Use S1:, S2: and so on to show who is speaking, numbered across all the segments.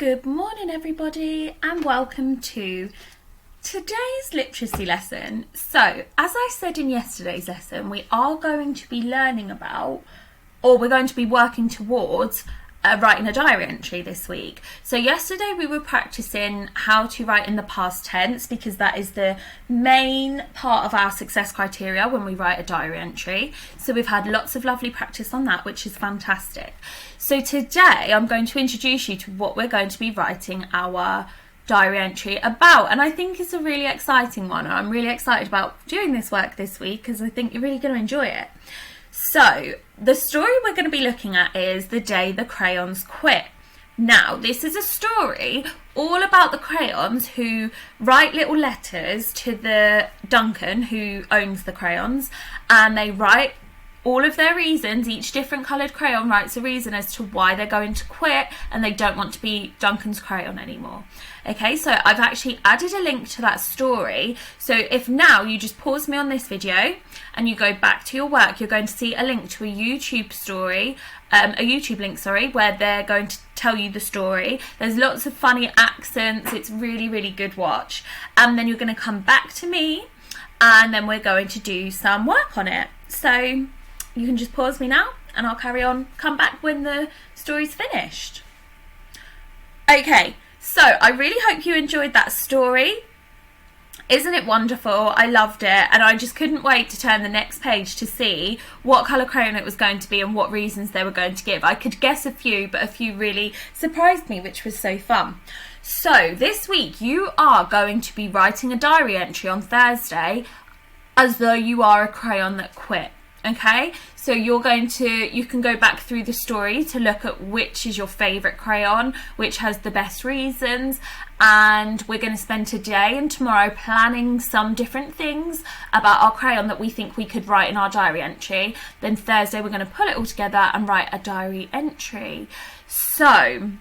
S1: Good morning everybody and welcome to today's literacy lesson. So, as I said in yesterday's lesson, we are going to be learning about, or we're going to be working towards writing a diary entry this week. So yesterday we were practicing how to write in the past tense because that is the main part of our success criteria when we write a diary entry. So we've had lots of lovely practice on that, which is fantastic. So today I'm going to introduce you to what we're going to be writing our diary entry about, and I think it's a really exciting one. I'm really excited about doing this work this week because I think you're really going to enjoy it. So, the story we're going to be looking at is The Day the Crayons Quit. Now, this is a story all about the crayons who write little letters to the Duncan who owns the crayons, and they write all of their reasons. Each different coloured crayon writes a reason as to why they're going to quit and they don't want to be Duncan's crayon anymore. Okay, so I've actually added a link to that story. So if now you just pause me on this video and you go back to your work, you're going to see a link to a YouTube link, where they're going to tell you the story. There's lots of funny accents. It's really, really good watch. And then you're going to come back to me and then we're going to do some work on it. So you can just pause me now and I'll carry on, come back when the story's finished. Okay, so I really hope you enjoyed that story. Isn't it wonderful? I loved it, and I just couldn't wait to turn the next page to see what colour crayon it was going to be and what reasons they were going to give. I could guess a few, but a few really surprised me, which was so fun. So this week you are going to be writing a diary entry on Thursday as though you are a crayon that quit. Okay, so you can go back through the story to look at which is your favourite crayon, which has the best reasons, and we're going to spend today and tomorrow planning some different things about our crayon that we think we could write in our diary entry. Then Thursday we're going to pull it all together and write a diary entry. So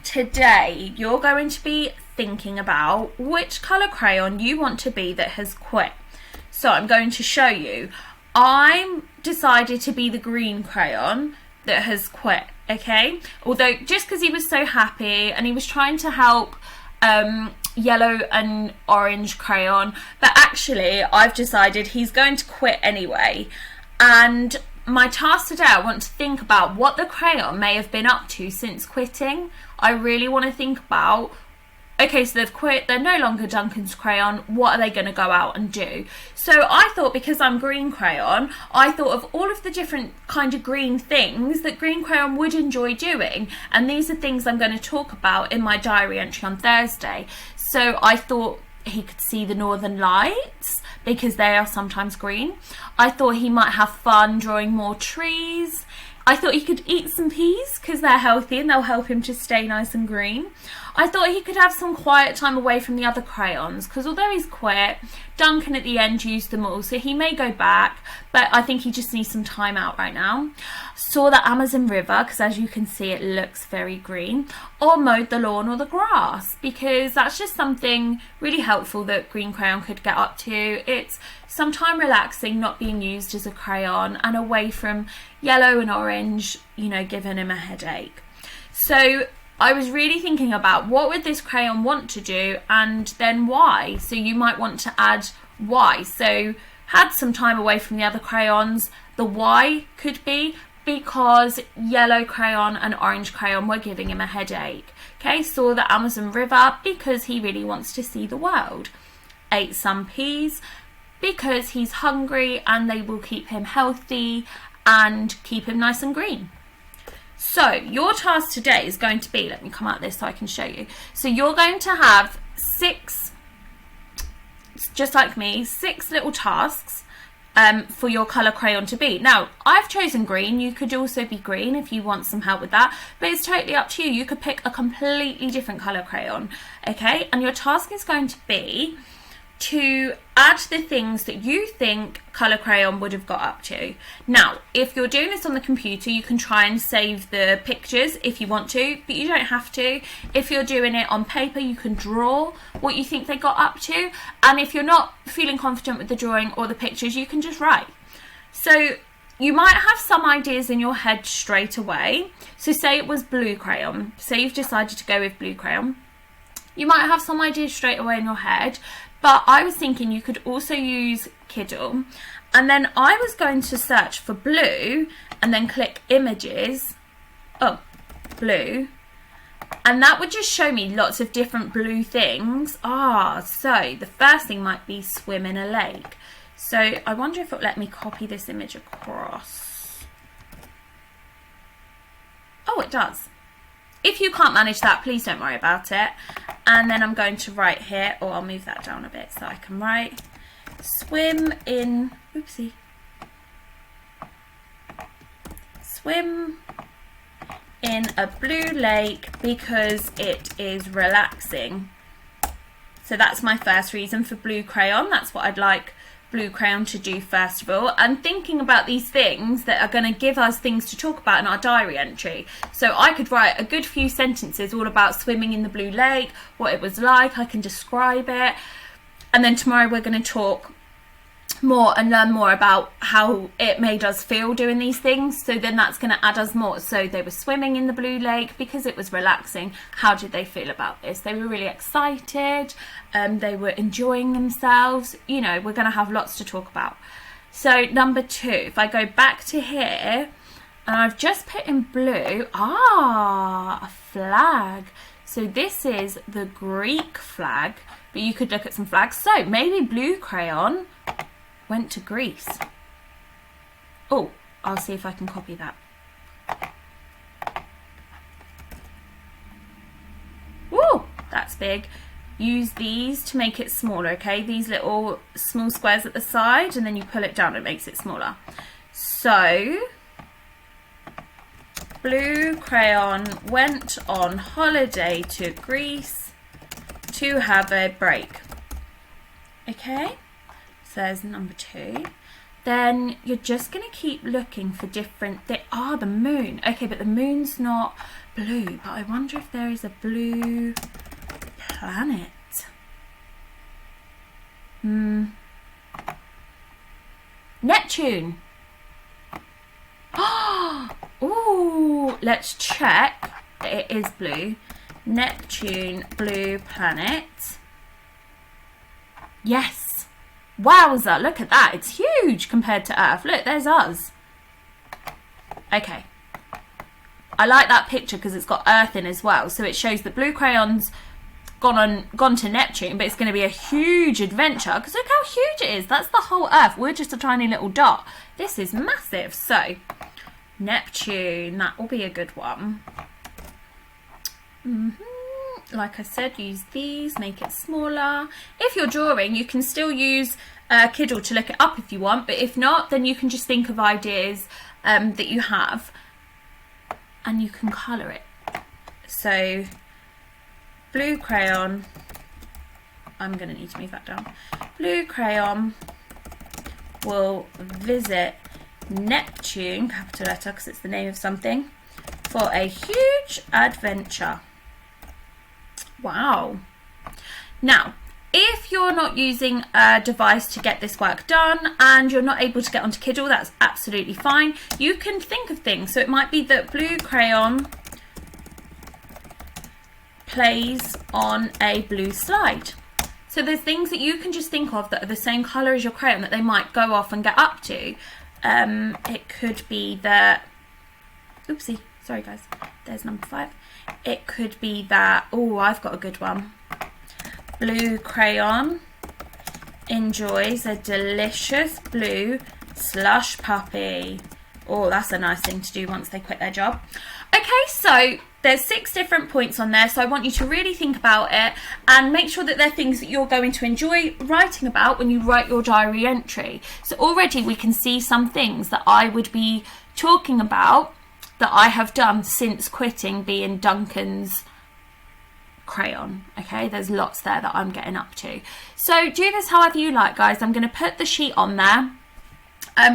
S1: today you're going to be thinking about which colour crayon you want to be that has quit. So I'm going to show you. I'm decided to be the green crayon that has quit, okay? Although just because he was so happy and he was trying to help yellow and orange crayon, but actually I've decided he's going to quit anyway. And my task today, I want to think about what the crayon may have been up to since quitting. I really want to think about, okay, so they've quit, they're no longer Duncan's crayon, what are they going to go out and do? So I thought, because I'm green crayon, I thought of all of the different kind of green things that green crayon would enjoy doing, and these are things I'm going to talk about in my diary entry on Thursday. So I thought he could see the northern lights because they are sometimes green. I thought he might have fun drawing more trees. I thought he could eat some peas because they're healthy and they'll help him to stay nice and green. I thought he could have some quiet time away from the other crayons because although he's quit, Duncan at the end used them all, so he may go back, but I think he just needs some time out right now. Saw the Amazon River because as you can see it looks very green, or mowed the lawn or the grass because that's just something really helpful that green crayon could get up to. It's some time relaxing, not being used as a crayon and away from yellow and orange, giving him a headache. So I was really thinking about what would this crayon want to do and then why. So you might want to add why. So had some time away from the other crayons. The why could be because yellow crayon and orange crayon were giving him a headache. Okay, saw the Amazon River because he really wants to see the world. Ate some peas because he's hungry and they will keep him healthy and keep him nice and green. So your task today is going to be, let me come out this so I can show you. So you're going to have 6, just like me, 6 little tasks for your colour crayon to be. Now, I've chosen green. You could also be green if you want some help with that, but it's totally up to you. You could pick a completely different colour crayon, okay? And your task is going to be to add the things that you think colour crayon would have got up to. Now, if you're doing this on the computer, you can try and save the pictures if you want to, but you don't have to. If you're doing it on paper, you can draw what you think they got up to, and if you're not feeling confident with the drawing or the pictures, you can just write. So you might have some ideas in your head straight away. So say it was blue crayon. Say you've decided to go with blue crayon. You might have some ideas straight away in your head, but I was thinking you could also use Kiddle. And then I was going to search for blue and then click images. Oh, blue. And that would just show me lots of different blue things. So the first thing might be swim in a lake. So I wonder if it'll let me copy this image across. Oh, it does. If you can't manage that, please don't worry about it. And then I'm going to write here, or I'll move that down a bit so I can write swim in, swim in a blue lake because it is relaxing. So that's my first reason for blue crayon. That's what I'd like blue crayon to do first of all, and thinking about these things that are going to give us things to talk about in our diary entry. So I could write a good few sentences all about swimming in the blue lake, what it was like, I can describe it, and then tomorrow we're going to talk more and learn more about how it made us feel doing these things. So then that's going to add us more. So they were swimming in the blue lake because it was relaxing. How did they feel about this? They were really excited. They were enjoying themselves. You know, we're going to have lots to talk about. So number 2, if I go back to here and I've just put in blue, a flag. So this is the Greek flag, but you could look at some flags. So maybe blue crayon went to Greece. Oh, I'll see if I can copy that. Woo, that's big. Use these to make it smaller, okay? These little small squares at the side, and then you pull it down, it makes it smaller. So, blue crayon went on holiday to Greece to have a break. Okay? So there's number 2. Then you're just going to keep looking for different things. The moon. Okay, but the moon's not blue. But I wonder if there is a blue planet. Neptune. Oh, let's check. It is blue. Neptune, blue planet. Yes. Wowza, look at that. It's huge compared to Earth. Look, there's us. Okay. I like that picture because it's got Earth in as well. So it shows that blue crayon's gone to Neptune, but it's going to be a huge adventure because look how huge it is. That's the whole Earth. We're just a tiny little dot. This is massive. So, Neptune, that will be a good one. Like I said, use these, make it smaller. If you're drawing, you can still use Kiddle to look it up if you want, but if not, then you can just think of ideas that you have and you can colour it. So, blue crayon, I'm going to need to move that down. Blue crayon will visit Neptune, capital letter because it's the name of something, for a huge adventure. Wow. Now, if you're not using a device to get this work done and you're not able to get onto Kiddle, that's absolutely fine. You can think of things. So it might be that blue crayon plays on a blue slide. So there's things that you can just think of that are the same colour as your crayon that they might go off and get up to. It could be that... Oopsie. Sorry, guys. There's number 5. It could be that, I've got a good one. Blue crayon enjoys a delicious blue slush puppy. That's a nice thing to do once they quit their job. Okay, so there's 6 different points on there, so I want you to really think about it and make sure that they're things that you're going to enjoy writing about when you write your diary entry. So already we can see some things that I would be talking about that I have done since quitting being Duncan's crayon. Okay, there's lots there that I'm getting up to. So do this however you like, guys. I'm going to put the sheet on there.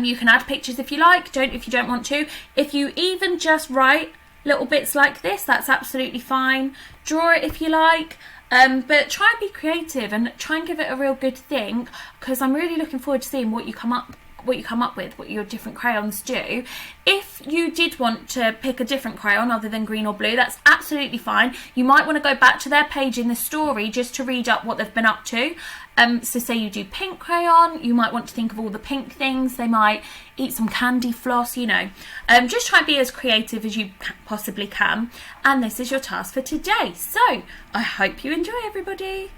S1: You can add pictures if you like, don't if you don't want to. If you even just write little bits like this, that's absolutely fine. Draw it if you like, but try and be creative and try and give it a real good think, because I'm really looking forward to seeing what you come up what you come up with, what your different crayons do. If you did want to pick a different crayon other than green or blue, that's absolutely fine. You might want to go back to their page in the story just to read up what they've been up to. So say you do pink crayon, you might want to think of all the pink things. They might eat some candy floss, you know. Just try and be as creative as you possibly can. And this is your task for today. So I hope you enjoy, everybody.